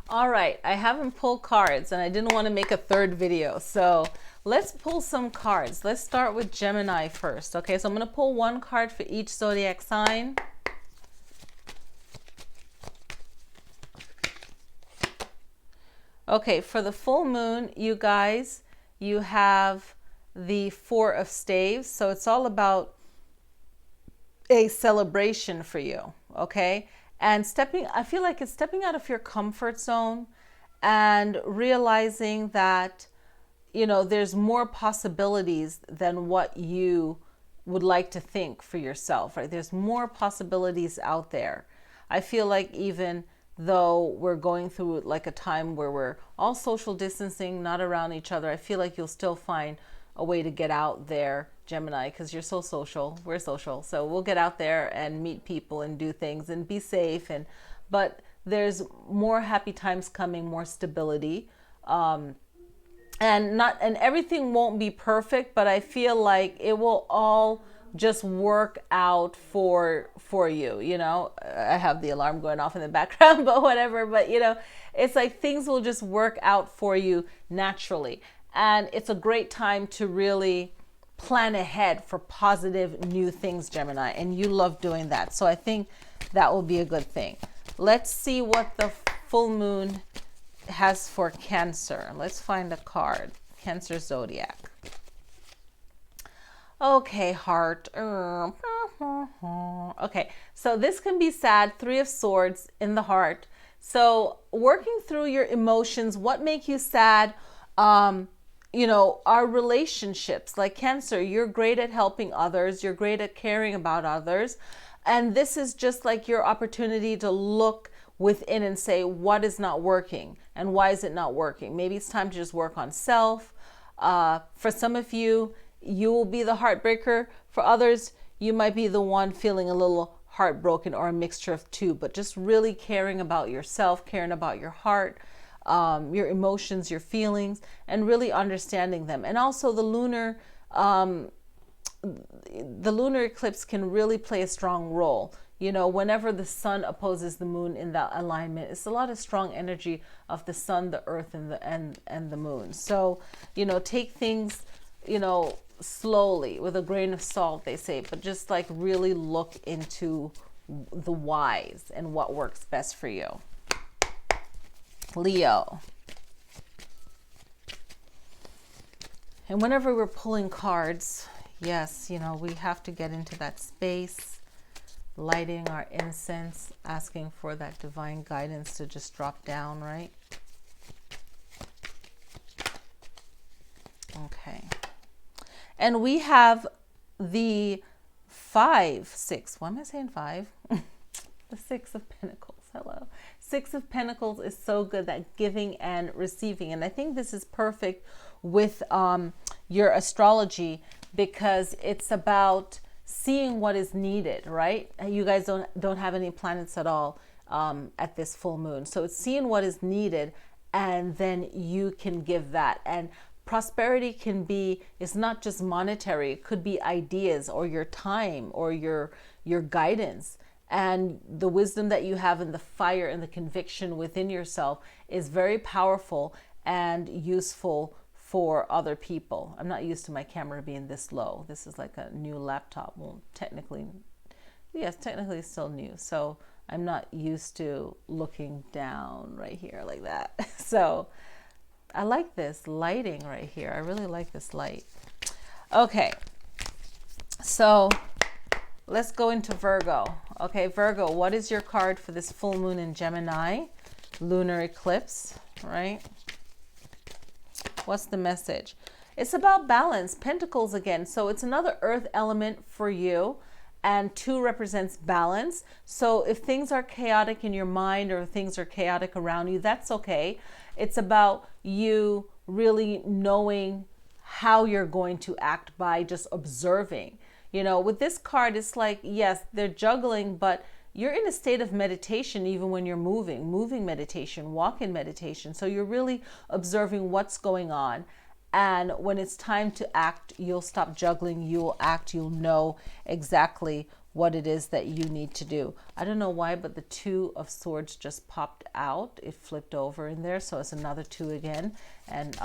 All right, I haven't pulled cards and I didn't want to make a third video. So let's pull some cards. Let's start with Gemini first. Okay, so I'm going to pull one card for each zodiac sign. Okay, for the full moon, you guys, you have the Four of Staves. So it's all about a celebration for you, okay? And I feel like it's stepping out of your comfort zone and realizing that, you know, there's more possibilities than what you would like to think for yourself, right? There's more possibilities out there. I feel like even though we're going through like a time where we're all social distancing, not around each other, I feel like you'll still find a way to get out there, Gemini, because you're so social. We're social. So we'll get out there and meet people and do things and be safe. But there's more happy times coming, more stability. And everything won't be perfect, but I feel like it will all just work out for you. You know, I have the alarm going off in the background, but whatever. But you know, it's like things will just work out for you naturally. And it's a great time to really plan ahead for positive new things, Gemini. And you love doing that. So I think that will be a good thing. Let's see what the full moon has for Cancer. Let's find a card. Cancer zodiac. Okay, heart. Okay, so this can be sad. Three of Swords in the heart. So working through your emotions, what make you sad? You know, our relationships, like Cancer, you're great at helping others. You're great at caring about others. And this is just like your opportunity to look within and say, what is not working and why is it not working? Maybe it's time to just work on self. For some of you, you will be the heartbreaker. For others, you might be the one feeling a little heartbroken or a mixture of two, but just really caring about yourself, caring about your heart, your emotions, your feelings, and really understanding them. And also the lunar eclipse can really play a strong role. You know, whenever the sun opposes the moon in that alignment, it's a lot of strong energy of the sun, the earth, and the moon. So, you know, take things, you know, slowly with a grain of salt, they say, but just like really look into the whys and what works best for you. Leo. And whenever we're pulling cards, yes, you know, we have to get into that space, lighting our incense, asking for that divine guidance to just drop down, right? Okay. And we have the 5, 6. Why am I saying 5? The 6 of Pentacles. Hello. 6 of Pentacles is so good, that giving and receiving. And I think this is perfect with your astrology, because it's about seeing what is needed, right? You guys don't have any planets at all at this full moon. So it's seeing what is needed, and then you can give that. And prosperity can be, it's not just monetary. It could be ideas or your time or your guidance. And the wisdom that you have and the fire and the conviction within yourself is very powerful and useful for other people. I'm not used to my camera being this low. This is like a new laptop. Well, technically, yes, technically it's still new. So I'm not used to looking down right here like that. So I like this lighting right here. I really like this light. Okay, so let's go into Virgo. Okay, Virgo, what is your card for this full moon in Gemini? Lunar eclipse, right? What's the message? It's about balance, Pentacles again. So it's another earth element for you, and 2 represents balance. So if things are chaotic in your mind or things are chaotic around you, that's okay. It's about you really knowing how you're going to act by just observing. You know, with this card, it's like, yes, they're juggling, but you're in a state of meditation even when you're moving meditation, walk-in meditation. So you're really observing what's going on. And when it's time to act, you'll stop juggling, you'll act, you'll know exactly what it is that you need to do. I don't know why, but the Two of Swords just popped out. It flipped over in there, so it's another two again. And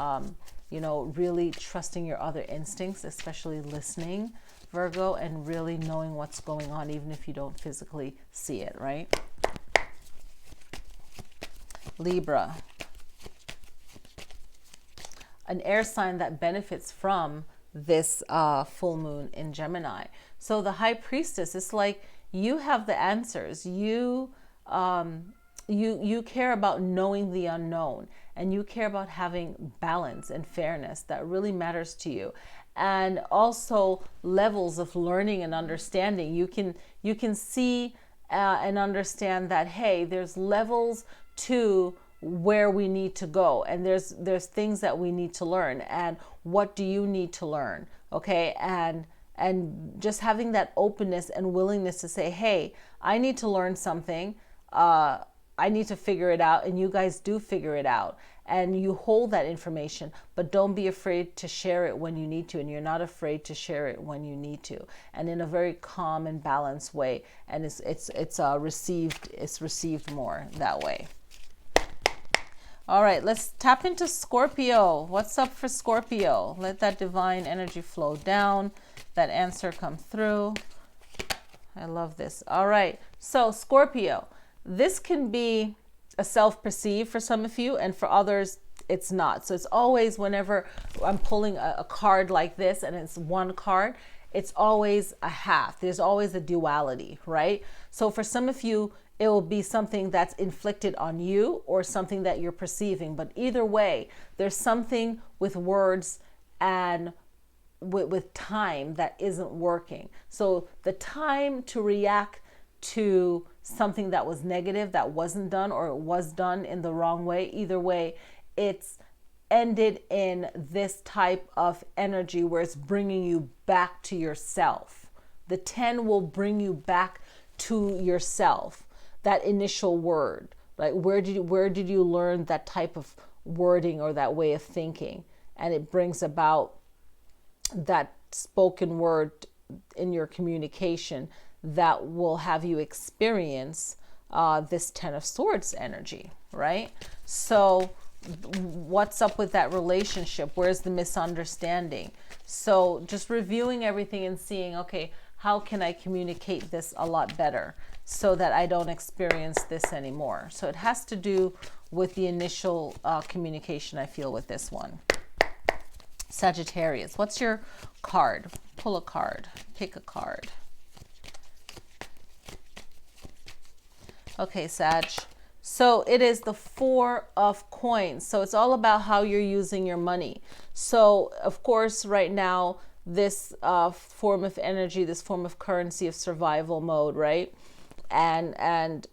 you know, really trusting your other instincts, especially listening, Virgo, and really knowing what's going on, even if you don't physically see it, right? Libra, an air sign that benefits from this full moon in Gemini. So the High Priestess is like, you have the answers. You care about knowing the unknown, and you care about having balance and fairness. That really matters to you. And also levels of learning and understanding. You can see and understand that, hey, there's levels to where we need to go, and there's things that we need to learn, and what do you need to learn, okay? And just having that openness and willingness to say, hey, I need to learn something, I need to figure it out, and you guys do figure it out, and you hold that information, but don't be afraid to share it when you need to, and you're not afraid to share it when you need to, and in a very calm and balanced way, and it's received more that way. All right, let's tap into Scorpio. What's up for Scorpio? Let that divine energy flow down, that answer come through. I love this. All right, so Scorpio, this can be a self-perceived for some of you, and for others, it's not. So it's always, whenever I'm pulling a card like this and it's one card, it's always a half. There's always a duality, right? So for some of you, it will be something that's inflicted on you or something that you're perceiving. But either way, there's something with words and with time that isn't working. So the time to react to something that was negative, that wasn't done, or it was done in the wrong way, either way, it's ended in this type of energy where it's bringing you back to yourself. The 10 will bring you back to yourself. That initial word, like where did you learn that type of wording or that way of thinking? And it brings about that spoken word in your communication that will have you experience this 10 of Swords energy, right? So what's up with that relationship? Where's the misunderstanding? So just reviewing everything and seeing, okay, how can I communicate this a lot better so that I don't experience this anymore? So it has to do with the initial communication, I feel, with this one. Sagittarius, what's your card? Pull a card, pick a card. Okay, Sag. So it is the Four of Coins. So it's all about how you're using your money. So of course, right now, this form of energy, this form of currency of survival mode, right? And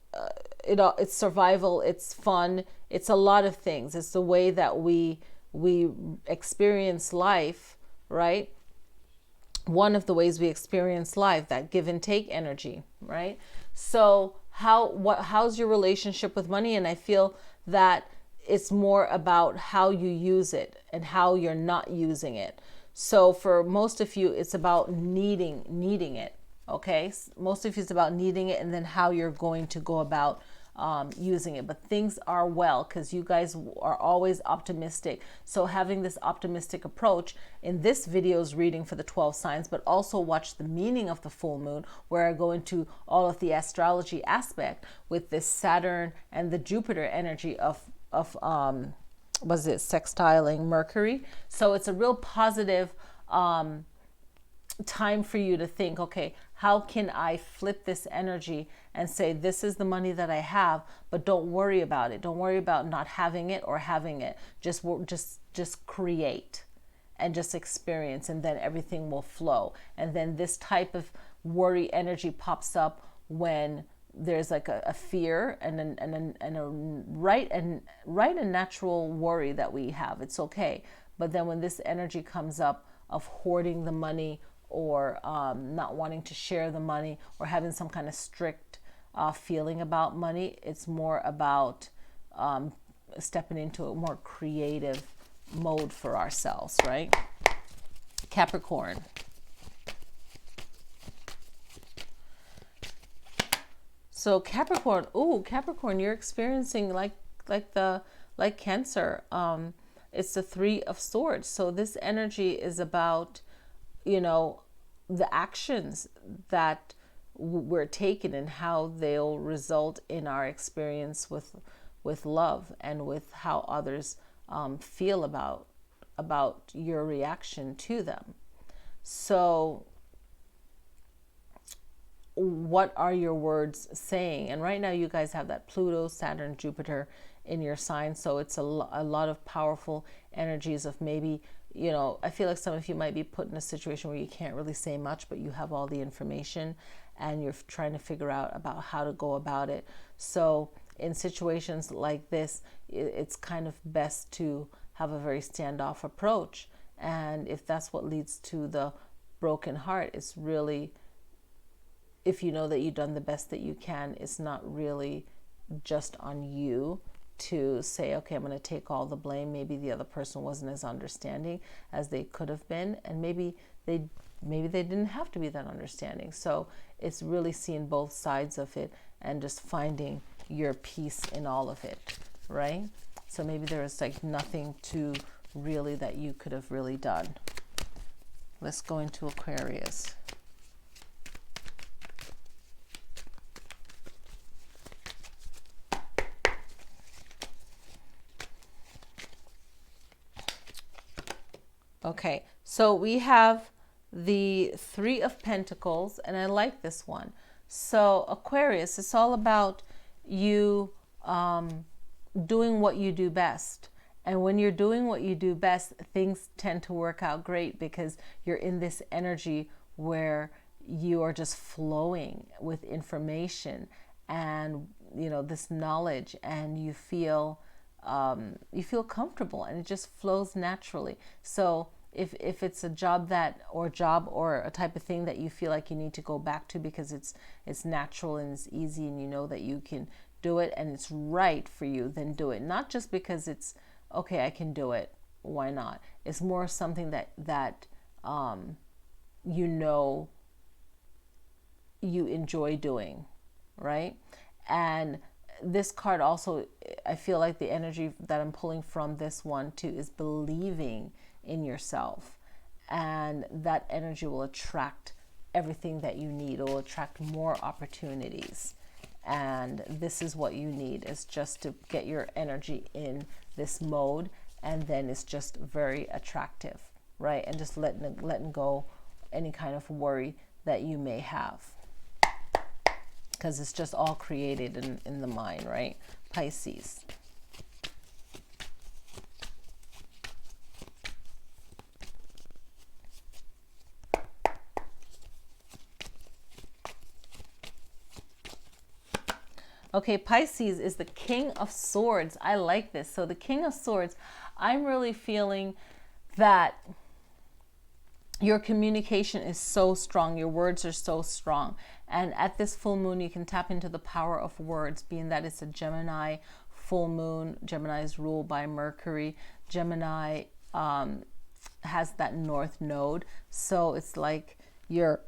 it's survival, it's fun, it's a lot of things. It's the way that we experience life, right? One of the ways we experience life, that give and take energy, right? So how's your relationship with money? And I feel that it's more about how you use it and how you're not using it. So for most of you, it's about needing it. Okay, most of you, it's about needing it, and then how you're going to go about using it. But things are well, because you guys are always optimistic. So having this optimistic approach in this video's reading for the 12 signs, but also watch the meaning of the full moon, where I go into all of the astrology aspect with this Saturn and the Jupiter energy of was it sextiling Mercury. So it's a real positive time for you to think, okay, how can I flip this energy and say, this is the money that I have, but don't worry about it. Don't worry about not having it or having it. Just create and just experience, and then everything will flow. And then this type of worry energy pops up when there's like a fear and a right and natural worry that we have. It's okay. But then when this energy comes up of hoarding the money, or not wanting to share the money, or having some kind of strict feeling about money, it's more about stepping into a more creative mode for ourselves, right? Capricorn. So Capricorn, ooh, Capricorn, you're experiencing like Cancer. It's the Three of Swords. So this energy is about, you know, the actions that we're taking and how they'll result in our experience with love and with how others feel about your reaction to them. So what are your words saying? And right now you guys have that Pluto, Saturn, Jupiter in your sign, so it's a lot of powerful energies of maybe, you know, I feel like some of you might be put in a situation where you can't really say much, but you have all the information and you're trying to figure out about how to go about it. So in situations like this, it's kind of best to have a very standoff approach. And if that's what leads to the broken heart, it's really, if you know that you've done the best that you can, it's not really just on you to say, okay, I'm going to take all the blame. Maybe the other person wasn't as understanding as they could have been, and maybe they didn't have to be that understanding. So it's really seeing both sides of it and just finding your peace in all of it, right? So maybe there is like nothing to really that you could have really done. Let's go into Aquarius. Okay, so we have the Three of Pentacles, and I like this one. So Aquarius, it's all about you doing what you do best. And when you're doing what you do best, things tend to work out great because you're in this energy where you are just flowing with information and, you know, this knowledge, and you feel comfortable and it just flows naturally. So if it's a job or a type of thing that you feel like you need to go back to because it's natural and it's easy and you know that you can do it and it's right for you, then do it. Not just because it's okay, I can do it, why not? It's more something that you know you enjoy doing, right? And this card also, I feel like the energy that I'm pulling from this one too is believing in yourself, and that energy will attract everything that you need. It will attract more opportunities, and this is what you need, is just to get your energy in this mode, and then it's just very attractive, right? And just letting go any kind of worry that you may have, because it's just all created in the mind, right? Pisces. Okay, Pisces is the King of Swords. I like this. So the King of Swords, I'm really feeling that your communication is so strong. Your words are so strong. And at this full moon, you can tap into the power of words, being that it's a Gemini full moon. Gemini is ruled by Mercury. Gemini has that north node. So it's like your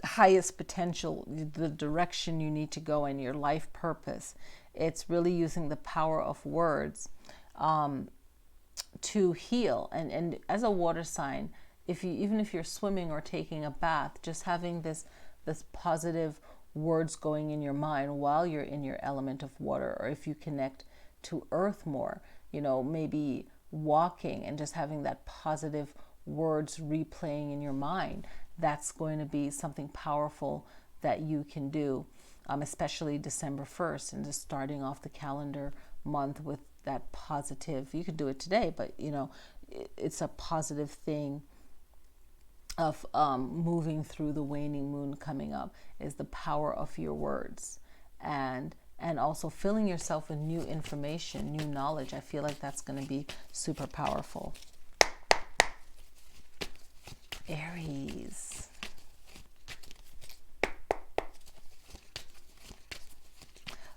highest potential, the direction you need to go in your life purpose. It's really using the power of words to heal. And as a water sign, even if you're swimming or taking a bath, just having this positive words going in your mind while you're in your element of water, or if you connect to earth more, you know, maybe walking and just having that positive words replaying in your mind, that's going to be something powerful that you can do, especially December 1st, and just starting off the calendar month with that positive. You could do it today, but you know, it's a positive thing of moving through the waning moon coming up, is the power of your words, and also filling yourself with new information, new knowledge. I feel like that's going to be super powerful. Aries.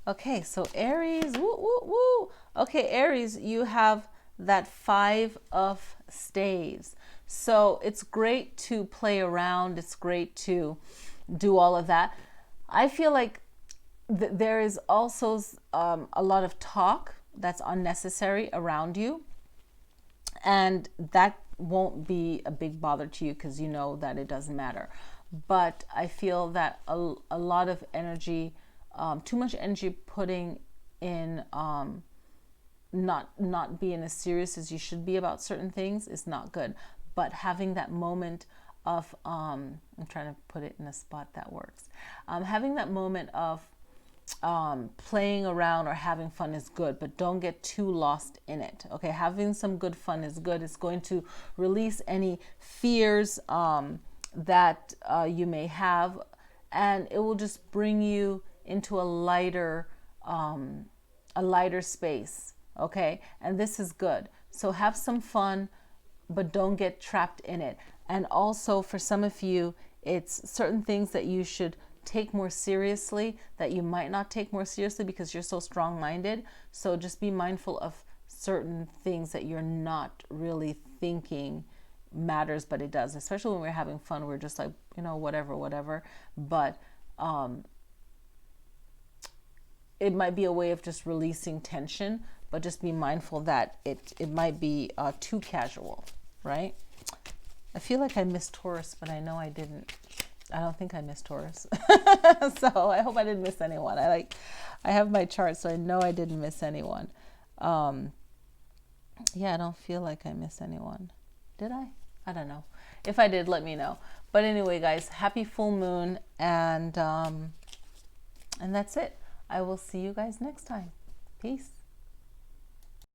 Okay, so Aries, woo, woo, woo. Okay, Aries, you have that Five of Staves. So it's great to play around. It's great to do all of that. I feel like there is also a lot of talk that's unnecessary around you, and that won't be a big bother to you because you know that it doesn't matter. But I feel that a lot of energy, too much energy putting in not being as serious as you should be about certain things is not good. But having that moment of I'm trying to put it in a spot that works. Having that moment of playing around or having fun is good, but don't get too lost in it. Okay, having some good fun is good. It's going to release any fears that you may have, and it will just bring you into a lighter space. Okay, and this is good. So have some fun, but don't get trapped in it. And also for some of you, it's certain things that you should take more seriously that you might not take more seriously because you're so strong-minded. So just be mindful of certain things that you're not really thinking matters, but it does. Especially when we're having fun, we're just like, you know, whatever. But it might be a way of just releasing tension, but just be mindful that it might be too casual, right? I feel like I missed Taurus, but I know I didn't. I don't think I missed Taurus. So I hope I didn't miss anyone. I have my chart, so I know I didn't miss anyone. Yeah, I don't feel like I missed anyone. Did I? I don't know. If I did, let me know. But anyway, guys, happy full moon, and that's it. I will see you guys next time. Peace.